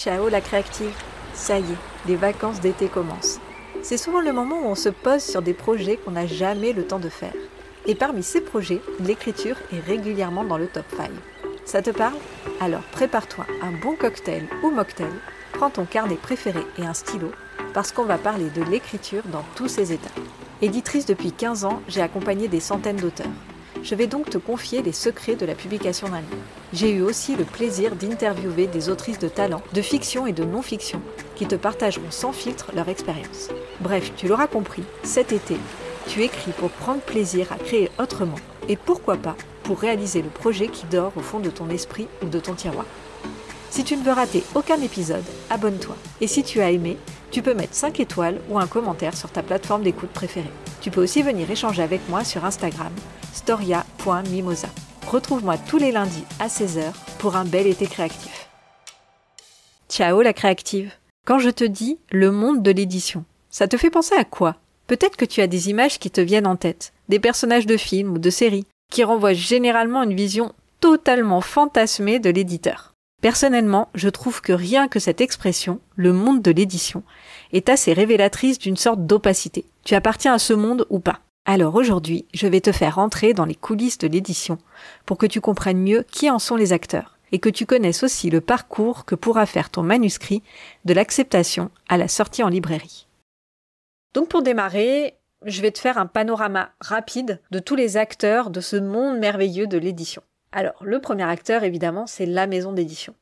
Ciao la créative. Ça y est, les vacances d'été commencent. C'est souvent le moment où on se pose sur des projets qu'on n'a jamais le temps de faire. Et parmi ces projets, l'écriture est régulièrement dans le top 5. Ça te parle? Alors prépare-toi un bon cocktail ou mocktail, prends ton carnet préféré et un stylo, parce qu'on va parler de l'écriture dans tous ses états. Éditrice depuis 15 ans, j'ai accompagné des centaines d'auteurs. Je vais donc te confier les secrets de la publication d'un livre. J'ai eu aussi le plaisir d'interviewer des autrices de talent, de fiction et de non-fiction, qui te partageront sans filtre leur expérience. Bref, tu l'auras compris, cet été, tu écris pour prendre plaisir à créer autrement, et pourquoi pas pour réaliser le projet qui dort au fond de ton esprit ou de ton tiroir. Si tu ne veux rater aucun épisode, abonne-toi. Et si tu as aimé, tu peux mettre 5 étoiles ou un commentaire sur ta plateforme d'écoute préférée. Tu peux aussi venir échanger avec moi sur Instagram, storia.mimosa. Retrouve-moi tous les lundis à 16h pour un bel été créatif. Ciao la créative. Quand je te dis le monde de l'édition, ça te fait penser à quoi? Peut-être que tu as des images qui te viennent en tête, des personnages de films ou de séries, qui renvoient généralement une vision totalement fantasmée de l'éditeur. Personnellement, je trouve que rien que cette expression, le monde de l'édition, est assez révélatrice d'une sorte d'opacité. Tu appartiens à ce monde ou pas? Alors aujourd'hui, je vais te faire entrer dans les coulisses de l'édition pour que tu comprennes mieux qui en sont les acteurs et que tu connaisses aussi le parcours que pourra faire ton manuscrit de l'acceptation à la sortie en librairie. Donc pour démarrer, je vais te faire un panorama rapide de tous les acteurs de ce monde merveilleux de l'édition. Alors, le premier acteur, évidemment, c'est la maison d'édition.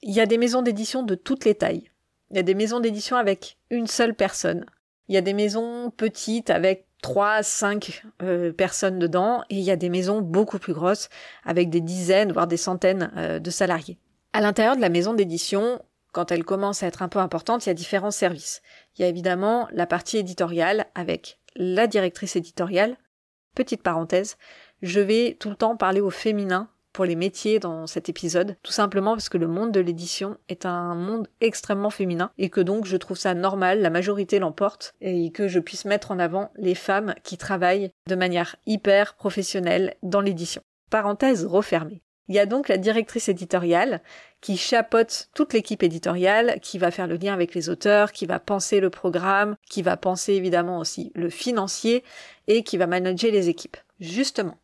Il y a des maisons d'édition de toutes les tailles. Il y a des maisons d'édition avec une seule personne. Il y a des maisons petites avec 3, 5 personnes dedans. Et il y a des maisons beaucoup plus grosses avec des dizaines, voire des centaines de salariés. À l'intérieur de la maison d'édition, quand elle commence à être un peu importante, il y a différents services. Il y a évidemment la partie éditoriale avec la directrice éditoriale. Petite parenthèse, je vais tout le temps parler au féminin pour les métiers dans cet épisode, tout simplement parce que le monde de l'édition est un monde extrêmement féminin et que donc je trouve ça normal, la majorité l'emporte, et que je puisse mettre en avant les femmes qui travaillent de manière hyper professionnelle dans l'édition. Parenthèse refermée. Il y a donc la directrice éditoriale qui chapeaute toute l'équipe éditoriale, qui va faire le lien avec les auteurs, qui va penser le programme, qui va penser évidemment aussi le financier et qui va manager les équipes. Justement,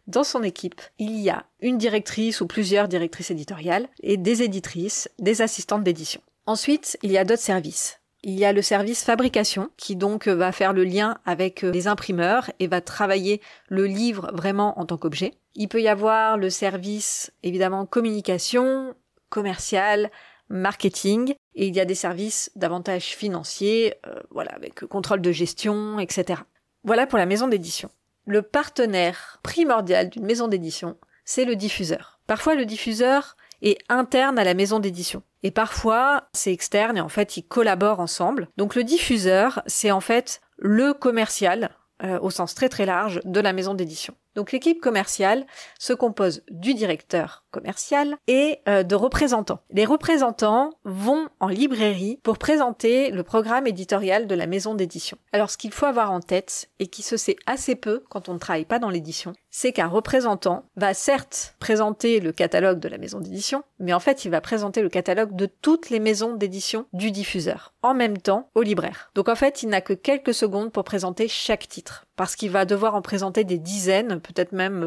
dans son équipe, il y a une directrice ou plusieurs directrices éditoriales et des éditrices, des assistantes d'édition. Ensuite, il y a d'autres services. Il y a le service fabrication qui donc va faire le lien avec les imprimeurs et va travailler le livre vraiment en tant qu'objet. Il peut y avoir le service évidemment communication, commercial, marketing, et il y a des services davantage financiers, avec contrôle de gestion, etc. Voilà pour la maison d'édition. Le partenaire primordial d'une maison d'édition, c'est le diffuseur. Parfois, le diffuseur est interne à la maison d'édition. Et parfois, c'est externe et en fait, ils collaborent ensemble. Donc le diffuseur, c'est en fait le commercial, au sens très très large, de la maison d'édition. Donc l'équipe commerciale se compose du directeur commercial et de représentants. Les représentants vont en librairie pour présenter le programme éditorial de la maison d'édition. Alors ce qu'il faut avoir en tête, et qui se sait assez peu quand on ne travaille pas dans l'édition, c'est qu'un représentant va certes présenter le catalogue de la maison d'édition, mais en fait il va présenter le catalogue de toutes les maisons d'édition du diffuseur, en même temps au libraire. Donc en fait il n'a que quelques secondes pour présenter chaque titre, parce qu'il va devoir en présenter des dizaines, peut-être même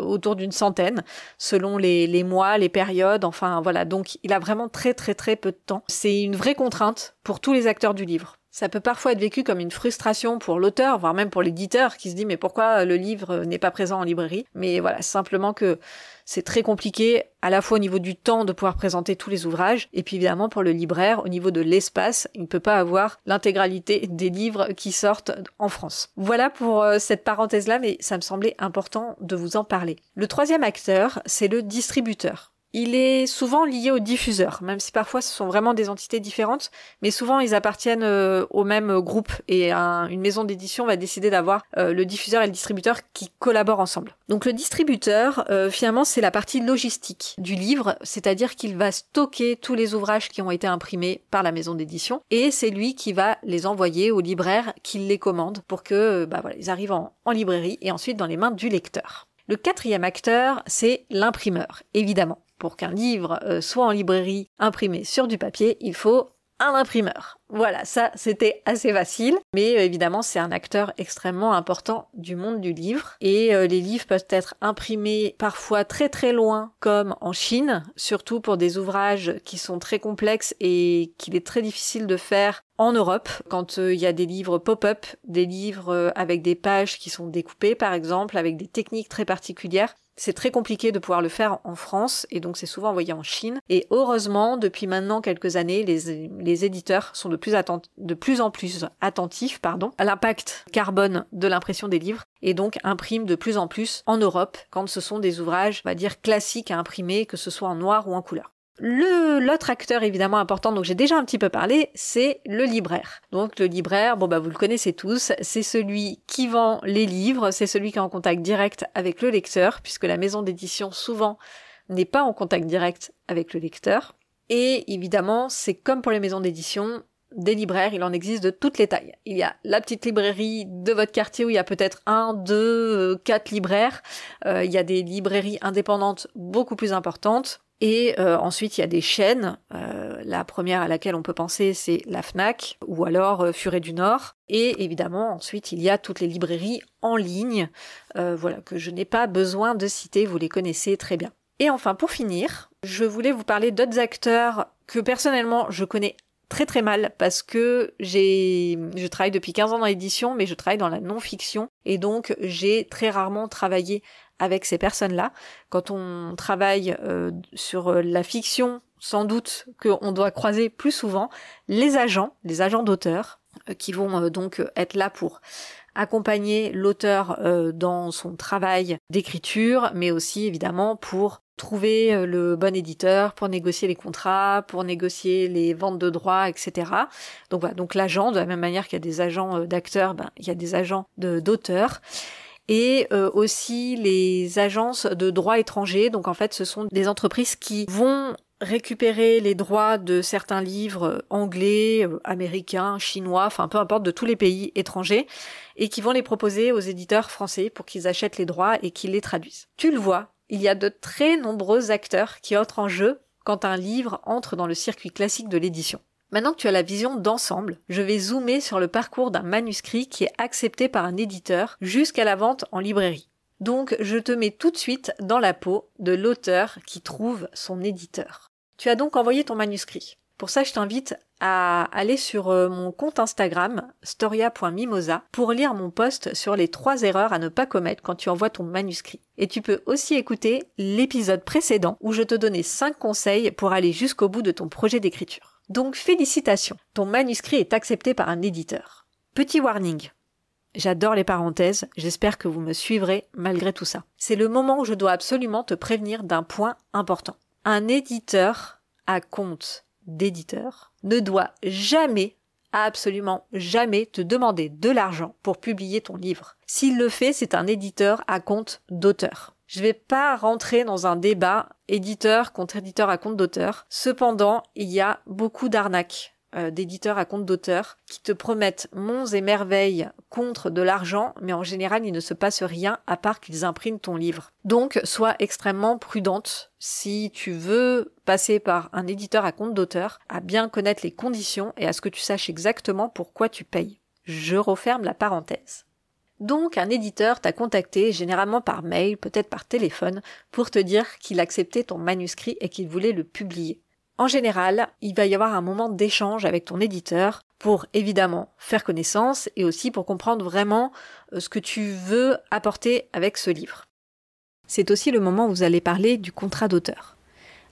autour d'une centaine, selon les mois, les périodes, enfin voilà. Donc il a vraiment très très très peu de temps. C'est une vraie contrainte pour tous les acteurs du livre. Ça peut parfois être vécu comme une frustration pour l'auteur, voire même pour l'éditeur qui se dit mais pourquoi le livre n'est pas présent en librairie? Mais voilà, simplement que c'est très compliqué à la fois au niveau du temps de pouvoir présenter tous les ouvrages et puis évidemment pour le libraire au niveau de l'espace, il ne peut pas avoir l'intégralité des livres qui sortent en France. Voilà pour cette parenthèse-là, mais ça me semblait important de vous en parler. Le troisième acteur, c'est le distributeur. Il est souvent lié au diffuseur, même si parfois ce sont vraiment des entités différentes, mais souvent ils appartiennent au même groupe et une maison d'édition va décider d'avoir le diffuseur et le distributeur qui collaborent ensemble. Donc le distributeur, finalement, c'est la partie logistique du livre, c'est-à-dire qu'il va stocker tous les ouvrages qui ont été imprimés par la maison d'édition et c'est lui qui va les envoyer aux libraires qui les commandent pour que ils arrivent en librairie et ensuite dans les mains du lecteur. Le quatrième acteur, c'est l'imprimeur, évidemment. pour qu'un livre soit en librairie imprimé sur du papier, il faut un imprimeur. Voilà, ça c'était assez facile, mais évidemment c'est un acteur extrêmement important du monde du livre et les livres peuvent être imprimés parfois très très loin comme en Chine, surtout pour des ouvrages qui sont très complexes et qu'il est très difficile de faire en Europe, quand il y a des livres pop-up, des livres avec des pages qui sont découpées par exemple, avec des techniques très particulières. C'est très compliqué de pouvoir le faire en France et donc c'est souvent envoyé en Chine. Et heureusement, depuis maintenant quelques années, les éditeurs sont de plus en plus attentifs à l'impact carbone de l'impression des livres et donc impriment de plus en plus en Europe quand ce sont des ouvrages, on va dire, classiques à imprimer, que ce soit en noir ou en couleur. L'autre acteur évidemment important, donc j'ai déjà un petit peu parlé, c'est le libraire. Donc le libraire, vous le connaissez tous, c'est celui qui vend les livres, c'est celui qui est en contact direct avec le lecteur, puisque la maison d'édition souvent n'est pas en contact direct avec le lecteur. Et évidemment, c'est comme pour les maisons d'édition, des libraires, il en existe de toutes les tailles. Il y a la petite librairie de votre quartier où il y a peut-être 1, 2, 4 libraires. Il y a des librairies indépendantes beaucoup plus importantes. Et ensuite, il y a des chaînes. La première à laquelle on peut penser, c'est la Fnac ou alors Furet du Nord. Et évidemment, ensuite, il y a toutes les librairies en ligne, que je n'ai pas besoin de citer, vous les connaissez très bien. Et enfin, pour finir, je voulais vous parler d'autres acteurs que personnellement, je connais très très mal parce que je travaille depuis 15 ans dans l'édition, mais je travaille dans la non-fiction et donc j'ai très rarement travaillé avec ces personnes-là. Quand on travaille sur la fiction, sans doute qu'on doit croiser plus souvent les agents d'auteurs qui vont donc être là pour accompagner l'auteur dans son travail d'écriture, mais aussi évidemment pour trouver le bon éditeur, pour négocier les contrats, pour négocier les ventes de droits, etc. Donc voilà, donc l'agent, de la même manière qu'il y a des agents d'acteurs, il y a des agents d'auteurs. Et aussi les agences de droit étranger. Donc en fait, ce sont des entreprises qui vont récupérer les droits de certains livres anglais, américains, chinois, enfin peu importe, de tous les pays étrangers, et qui vont les proposer aux éditeurs français pour qu'ils achètent les droits et qu'ils les traduisent. Tu le vois, il y a de très nombreux acteurs qui entrent en jeu quand un livre entre dans le circuit classique de l'édition. Maintenant que tu as la vision d'ensemble, je vais zoomer sur le parcours d'un manuscrit qui est accepté par un éditeur jusqu'à la vente en librairie. Donc, je te mets tout de suite dans la peau de l'auteur qui trouve son éditeur. Tu as donc envoyé ton manuscrit. Pour ça, je t'invite à aller sur mon compte Instagram, storia.mimosa, pour lire mon post sur les 3 erreurs à ne pas commettre quand tu envoies ton manuscrit. Et tu peux aussi écouter l'épisode précédent où je te donnais 5 conseils pour aller jusqu'au bout de ton projet d'écriture. Donc félicitations, ton manuscrit est accepté par un éditeur. Petit warning, j'adore les parenthèses, j'espère que vous me suivrez malgré tout ça. C'est le moment où je dois absolument te prévenir d'un point important. Un éditeur à compte d'éditeur ne doit jamais, absolument jamais te demander de l'argent pour publier ton livre. S'il le fait, c'est un éditeur à compte d'auteur. Je vais pas rentrer dans un débat éditeur contre éditeur à compte d'auteur. Cependant, il y a beaucoup d'arnaques d'éditeurs à compte d'auteur qui te promettent monts et merveilles contre de l'argent, mais en général, il ne se passe rien à part qu'ils impriment ton livre. Donc, sois extrêmement prudente si tu veux passer par un éditeur à compte d'auteur, à bien connaître les conditions et à ce que tu saches exactement pourquoi tu payes. Je referme la parenthèse. Donc, un éditeur t'a contacté, généralement par mail, peut-être par téléphone, pour te dire qu'il acceptait ton manuscrit et qu'il voulait le publier. En général, il va y avoir un moment d'échange avec ton éditeur pour évidemment faire connaissance et aussi pour comprendre vraiment ce que tu veux apporter avec ce livre. C'est aussi le moment où vous allez parler du contrat d'auteur.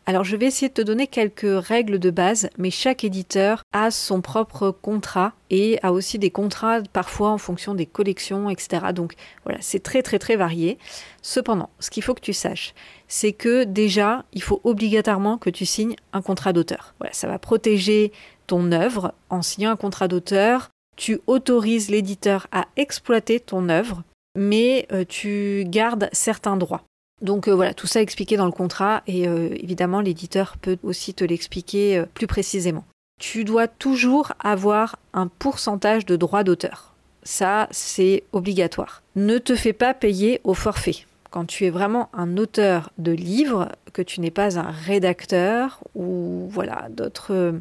Alors je vais essayer de te donner quelques règles de base, mais chaque éditeur a son propre contrat et a aussi des contrats parfois en fonction des collections, etc. Donc voilà, c'est très très très varié. Cependant, ce qu'il faut que tu saches, c'est que déjà, il faut obligatoirement que tu signes un contrat d'auteur. Voilà, ça va protéger ton œuvre. En signant un contrat d'auteur, tu autorises l'éditeur à exploiter ton œuvre, mais tu gardes certains droits. Donc voilà, tout ça expliqué dans le contrat et évidemment l'éditeur peut aussi te l'expliquer plus précisément. Tu dois toujours avoir un pourcentage de droits d'auteur. Ça, c'est obligatoire. Ne te fais pas payer au forfait. quand tu es vraiment un auteur de livres, que tu n'es pas un rédacteur ou voilà, d'autres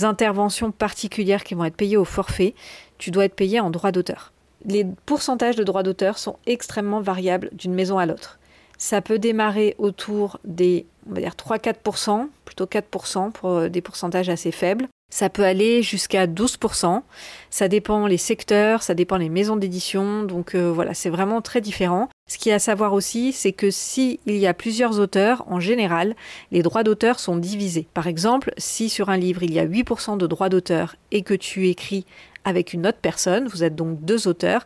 interventions particulières qui vont être payées au forfait, tu dois être payé en droit d'auteur. Les pourcentages de droits d'auteur sont extrêmement variables d'une maison à l'autre. Ça peut démarrer autour des, on va dire 3-4%, plutôt 4% pour des pourcentages assez faibles. Ça peut aller jusqu'à 12%. Ça dépend les secteurs, ça dépend les maisons d'édition. Donc voilà, c'est vraiment très différent. Ce qu'il y a à savoir aussi, c'est que s'il y a plusieurs auteurs, en général, les droits d'auteur sont divisés. Par exemple, si sur un livre, il y a 8% de droits d'auteur et que tu écris avec une autre personne, vous êtes donc 2 auteurs,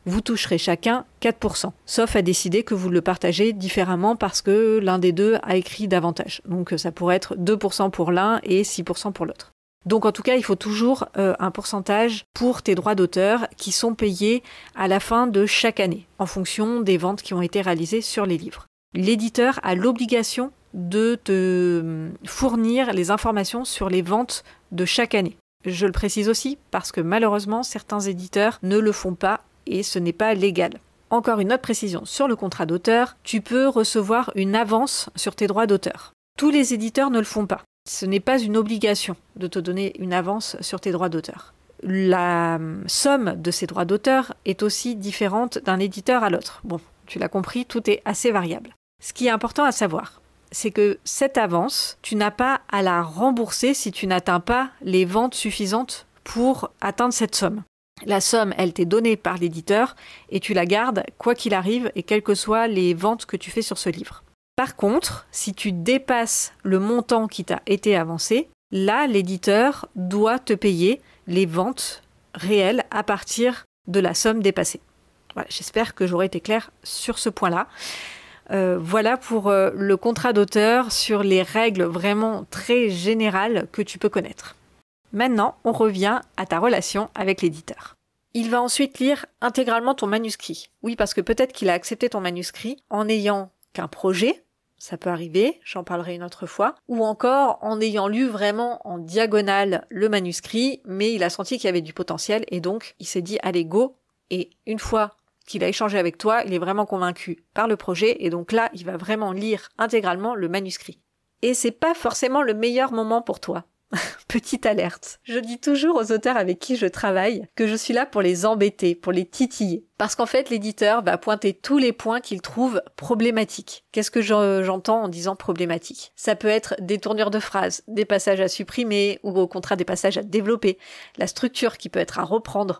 vous toucherez chacun 4%, sauf à décider que vous le partagez différemment parce que l'un des deux a écrit davantage. Donc ça pourrait être 2% pour l'un et 6% pour l'autre. Donc en tout cas, il faut toujours un pourcentage pour tes droits d'auteur qui sont payés à la fin de chaque année, en fonction des ventes qui ont été réalisées sur les livres. L'éditeur a l'obligation de te fournir les informations sur les ventes de chaque année. Je le précise aussi parce que malheureusement, certains éditeurs ne le font pas et ce n'est pas légal. Encore une autre précision sur le contrat d'auteur, tu peux recevoir une avance sur tes droits d'auteur. Tous les éditeurs ne le font pas. Ce n'est pas une obligation de te donner une avance sur tes droits d'auteur. La somme de ces droits d'auteur est aussi différente d'un éditeur à l'autre. Bon, tu l'as compris, tout est assez variable. Ce qui est important à savoir, c'est que cette avance, tu n'as pas à la rembourser si tu n'atteins pas les ventes suffisantes pour atteindre cette somme. La somme, elle t'est donnée par l'éditeur et tu la gardes quoi qu'il arrive et quelles que soient les ventes que tu fais sur ce livre. Par contre, si tu dépasses le montant qui t'a été avancé, là, l'éditeur doit te payer les ventes réelles à partir de la somme dépassée. Voilà, j'espère que j'aurai été claire sur ce point-là. Voilà pour le contrat d'auteur sur les règles vraiment très générales que tu peux connaître. Maintenant, on revient à ta relation avec l'éditeur. Il va ensuite lire intégralement ton manuscrit. Oui, parce que peut-être qu'il a accepté ton manuscrit en n'ayant qu'un projet, ça peut arriver, j'en parlerai une autre fois, ou encore en ayant lu vraiment en diagonale le manuscrit, mais il a senti qu'il y avait du potentiel et donc il s'est dit allez go, et une fois qu'il a échangé avec toi, il est vraiment convaincu par le projet et donc là, il va vraiment lire intégralement le manuscrit. Et c'est pas forcément le meilleur moment pour toi. Petite alerte. Je dis toujours aux auteurs avec qui je travaille que je suis là pour les embêter, pour les titiller. Parce qu'en fait, l'éditeur va pointer tous les points qu'il trouve problématiques. Qu'est-ce que j'entends en disant problématique ? Ça peut être des tournures de phrases, des passages à supprimer ou au contraire des passages à développer, la structure qui peut être à reprendre.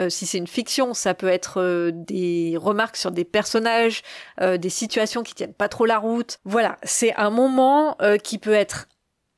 Si c'est une fiction, ça peut être des remarques sur des personnages, des situations qui tiennent pas trop la route. Voilà, c'est un moment qui peut être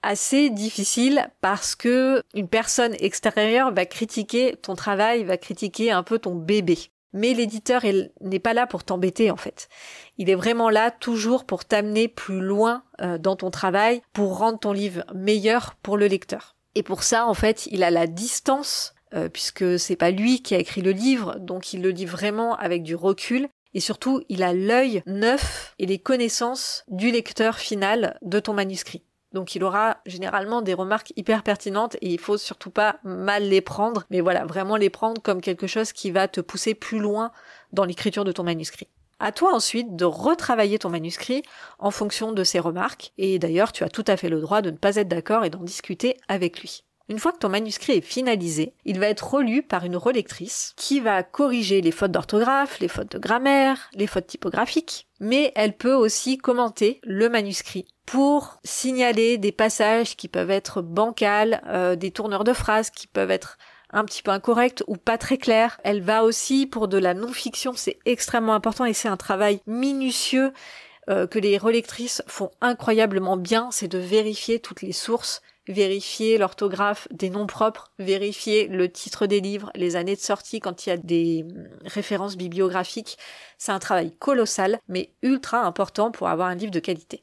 assez difficile parce que une personne extérieure va critiquer ton travail, va critiquer un peu ton bébé. Mais l'éditeur n'est pas là pour t'embêter en fait. Il est vraiment là toujours pour t'amener plus loin dans ton travail, pour rendre ton livre meilleur pour le lecteur. Et pour ça, en fait, il a la distance, puisque c'est pas lui qui a écrit le livre, donc il le lit vraiment avec du recul. Et surtout, il a l'œil neuf et les connaissances du lecteur final de ton manuscrit. Donc il aura généralement des remarques hyper pertinentes et il faut surtout pas mal les prendre, mais voilà, vraiment les prendre comme quelque chose qui va te pousser plus loin dans l'écriture de ton manuscrit. À toi ensuite de retravailler ton manuscrit en fonction de ses remarques, et d'ailleurs tu as tout à fait le droit de ne pas être d'accord et d'en discuter avec lui. Une fois que ton manuscrit est finalisé, il va être relu par une relectrice qui va corriger les fautes d'orthographe, les fautes de grammaire, les fautes typographiques, mais elle peut aussi commenter le manuscrit pour signaler des passages qui peuvent être bancals, des tournures de phrases qui peuvent être un petit peu incorrectes ou pas très claires. Elle va aussi, pour de la non-fiction, c'est extrêmement important et c'est un travail minutieux que les relectrices font incroyablement bien, c'est de vérifier toutes les sources, vérifier l'orthographe des noms propres, vérifier le titre des livres, les années de sortie quand il y a des références bibliographiques. C'est un travail colossal, mais ultra important pour avoir un livre de qualité.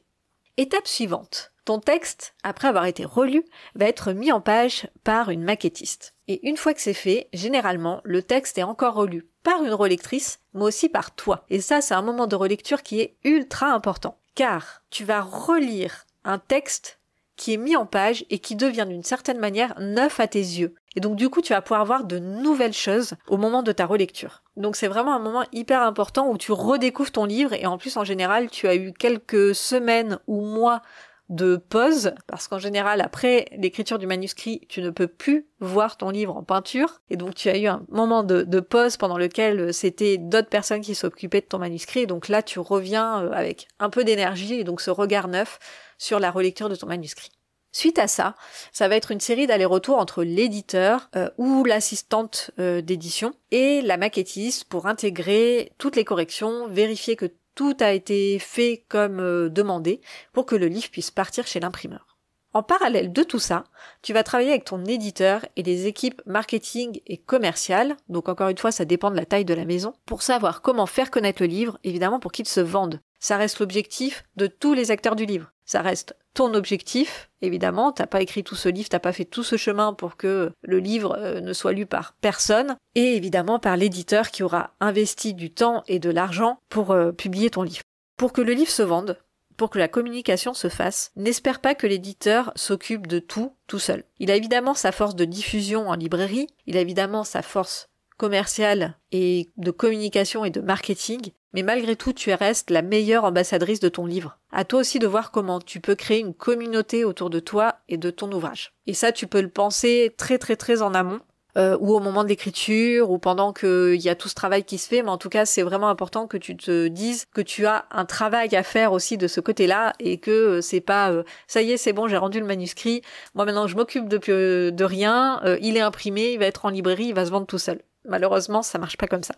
Étape suivante. Ton texte, après avoir été relu, va être mis en page par une maquettiste. Et une fois que c'est fait, généralement, le texte est encore relu par une relectrice, mais aussi par toi. Et ça, c'est un moment de relecture qui est ultra important. Car tu vas relire un texte qui est mis en page et qui devient d'une certaine manière neuf à tes yeux. Et donc du coup, tu vas pouvoir voir de nouvelles choses au moment de ta relecture. Donc c'est vraiment un moment hyper important où tu redécouvres ton livre et en plus en général, tu as eu quelques semaines ou mois de pause, parce qu'en général, après l'écriture du manuscrit, tu ne peux plus voir ton livre en peinture, et donc tu as eu un moment de pause pendant lequel c'était d'autres personnes qui s'occupaient de ton manuscrit, et donc là, tu reviens avec un peu d'énergie, et donc ce regard neuf sur la relecture de ton manuscrit. Suite à ça, ça va être une série d'allers-retours entre l'éditeur ou l'assistante d'édition et la maquettiste pour intégrer toutes les corrections, vérifier que tout a été fait comme demandé pour que le livre puisse partir chez l'imprimeur. En parallèle de tout ça, tu vas travailler avec ton éditeur et les équipes marketing et commerciales, donc encore une fois ça dépend de la taille de la maison, pour savoir comment faire connaître le livre, évidemment pour qu'il se vende. Ça reste l'objectif de tous les acteurs du livre. Ça reste ton objectif, évidemment, t'as pas écrit tout ce livre, t'as pas fait tout ce chemin pour que le livre ne soit lu par personne, et évidemment par l'éditeur qui aura investi du temps et de l'argent pour publier ton livre. Pour que le livre se vende, pour que la communication se fasse, n'espère pas que l'éditeur s'occupe de tout seul. Il a évidemment sa force de diffusion en librairie, il a évidemment sa force commerciale et de communication et de marketing, mais malgré tout, tu restes la meilleure ambassadrice de ton livre. À toi aussi de voir comment tu peux créer une communauté autour de toi et de ton ouvrage. Et ça, tu peux le penser très en amont, ou au moment de l'écriture, ou pendant qu'il y a tout ce travail qui se fait, mais en tout cas, c'est vraiment important que tu te dises que tu as un travail à faire aussi de ce côté-là, et que c'est pas ça y est, c'est bon, j'ai rendu le manuscrit, moi maintenant je m'occupe de rien, il est imprimé, il va être en librairie, il va se vendre tout seul. Malheureusement, ça marche pas comme ça.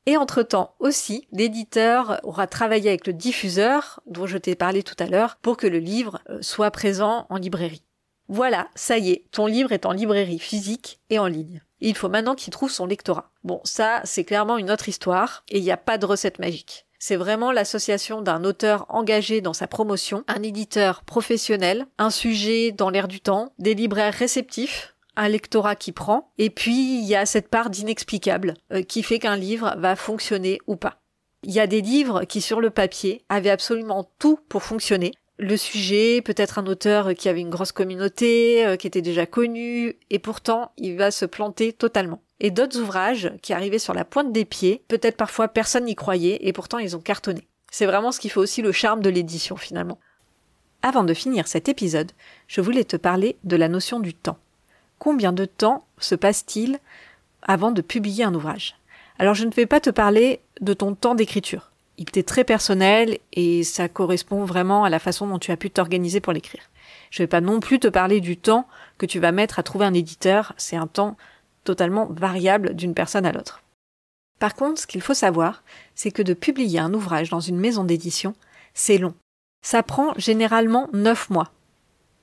Et entre-temps aussi, l'éditeur aura travaillé avec le diffuseur, dont je t'ai parlé tout à l'heure, pour que le livre soit présent en librairie. Voilà, ça y est, ton livre est en librairie physique et en ligne. Et il faut maintenant qu'il trouve son lectorat. Bon, ça, c'est clairement une autre histoire, et il n'y a pas de recette magique. C'est vraiment l'association d'un auteur engagé dans sa promotion, un éditeur professionnel, un sujet dans l'air du temps, des libraires réceptifs, un lectorat qui prend, et puis il y a cette part d'inexplicable qui fait qu'un livre va fonctionner ou pas. Il y a des livres qui sur le papier avaient absolument tout pour fonctionner. Le sujet, peut-être un auteur qui avait une grosse communauté, qui était déjà connu, et pourtant il va se planter totalement. Et d'autres ouvrages qui arrivaient sur la pointe des pieds, peut-être parfois personne n'y croyait, et pourtant ils ont cartonné. C'est vraiment ce qui fait aussi le charme de l'édition finalement. Avant de finir cet épisode, je voulais te parler de la notion du temps. Combien de temps se passe-t-il avant de publier un ouvrage ? Alors je ne vais pas te parler de ton temps d'écriture. Il est très personnel et ça correspond vraiment à la façon dont tu as pu t'organiser pour l'écrire. Je ne vais pas non plus te parler du temps que tu vas mettre à trouver un éditeur. C'est un temps totalement variable d'une personne à l'autre. Par contre, ce qu'il faut savoir, c'est que de publier un ouvrage dans une maison d'édition, c'est long. Ça prend généralement 9 mois.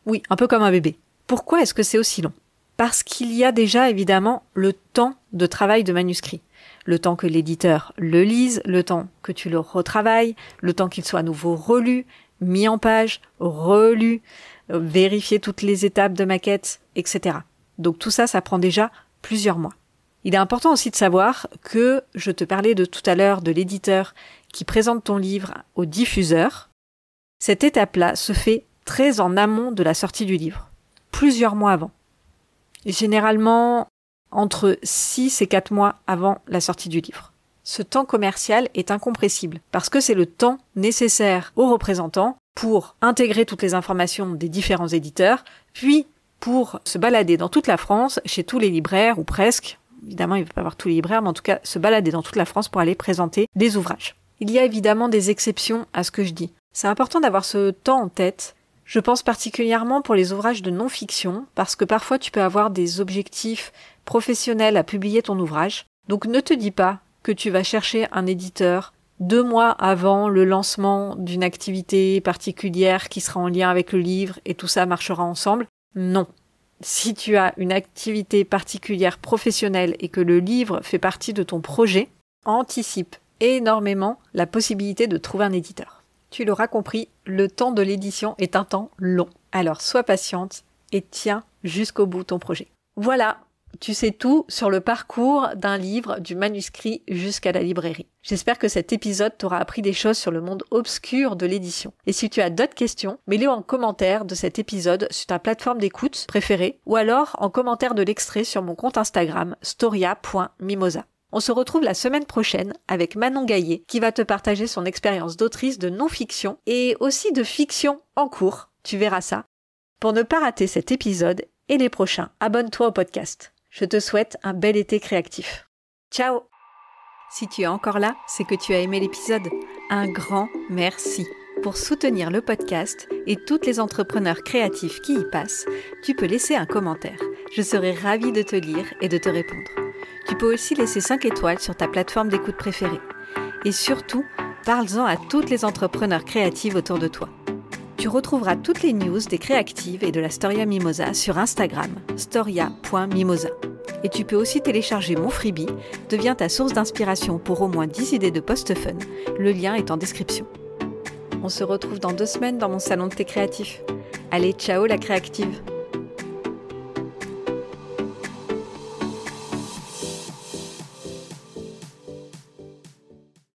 Oui, un peu comme un bébé. Pourquoi est-ce que c'est aussi long ? Parce qu'il y a déjà évidemment le temps de travail de manuscrit. Le temps que l'éditeur le lise, le temps que tu le retravailles, le temps qu'il soit à nouveau relu, mis en page, relu, vérifier toutes les étapes de maquette, etc. Donc tout ça, ça prend déjà plusieurs mois. Il est important aussi de savoir que je te parlais de tout à l'heure de l'éditeur qui présente ton livre au diffuseur. Cette étape-là se fait très en amont de la sortie du livre, plusieurs mois avant. Généralement, entre 6 et 4 mois avant la sortie du livre. Ce temps commercial est incompressible parce que c'est le temps nécessaire aux représentants pour intégrer toutes les informations des différents éditeurs, puis pour se balader dans toute la France, chez tous les libraires, ou presque. Évidemment, il ne va pas avoir tous les libraires, mais en tout cas, se balader dans toute la France pour aller présenter des ouvrages. Il y a évidemment des exceptions à ce que je dis. C'est important d'avoir ce temps en tête. Je pense particulièrement pour les ouvrages de non-fiction, parce que parfois tu peux avoir des objectifs professionnels à publier ton ouvrage. Donc ne te dis pas que tu vas chercher un éditeur 2 mois avant le lancement d'une activité particulière qui sera en lien avec le livre et tout ça marchera ensemble. Non. Si tu as une activité particulière professionnelle et que le livre fait partie de ton projet, anticipe énormément la possibilité de trouver un éditeur. Tu l'auras compris, le temps de l'édition est un temps long. Alors sois patiente et tiens jusqu'au bout ton projet. Voilà, tu sais tout sur le parcours d'un livre, du manuscrit jusqu'à la librairie. J'espère que cet épisode t'aura appris des choses sur le monde obscur de l'édition. Et si tu as d'autres questions, mets-les en commentaire de cet épisode sur ta plateforme d'écoute préférée ou alors en commentaire de l'extrait sur mon compte Instagram storia.mimosa. On se retrouve la semaine prochaine avec Manon Gaillet qui va te partager son expérience d'autrice de non-fiction et aussi de fiction en cours. Tu verras ça. Pour ne pas rater cet épisode et les prochains, abonne-toi au podcast. Je te souhaite un bel été créatif. Ciao! Si tu es encore là, c'est que tu as aimé l'épisode. Un grand merci. Pour soutenir le podcast et toutes les entrepreneurs créatifs qui y passent, tu peux laisser un commentaire. Je serai ravie de te lire et de te répondre. Tu peux aussi laisser 5 étoiles sur ta plateforme d'écoute préférée. Et surtout, parle-en à toutes les entrepreneurs créatives autour de toi. Tu retrouveras toutes les news des Créactives et de la Storia Mimosa sur Instagram, storia.mimosa. Et tu peux aussi télécharger mon freebie, deviens ta source d'inspiration pour au moins 10 idées de posts fun. Le lien est en description. On se retrouve dans 2 semaines dans mon salon de thé créatif. Allez, ciao la créative!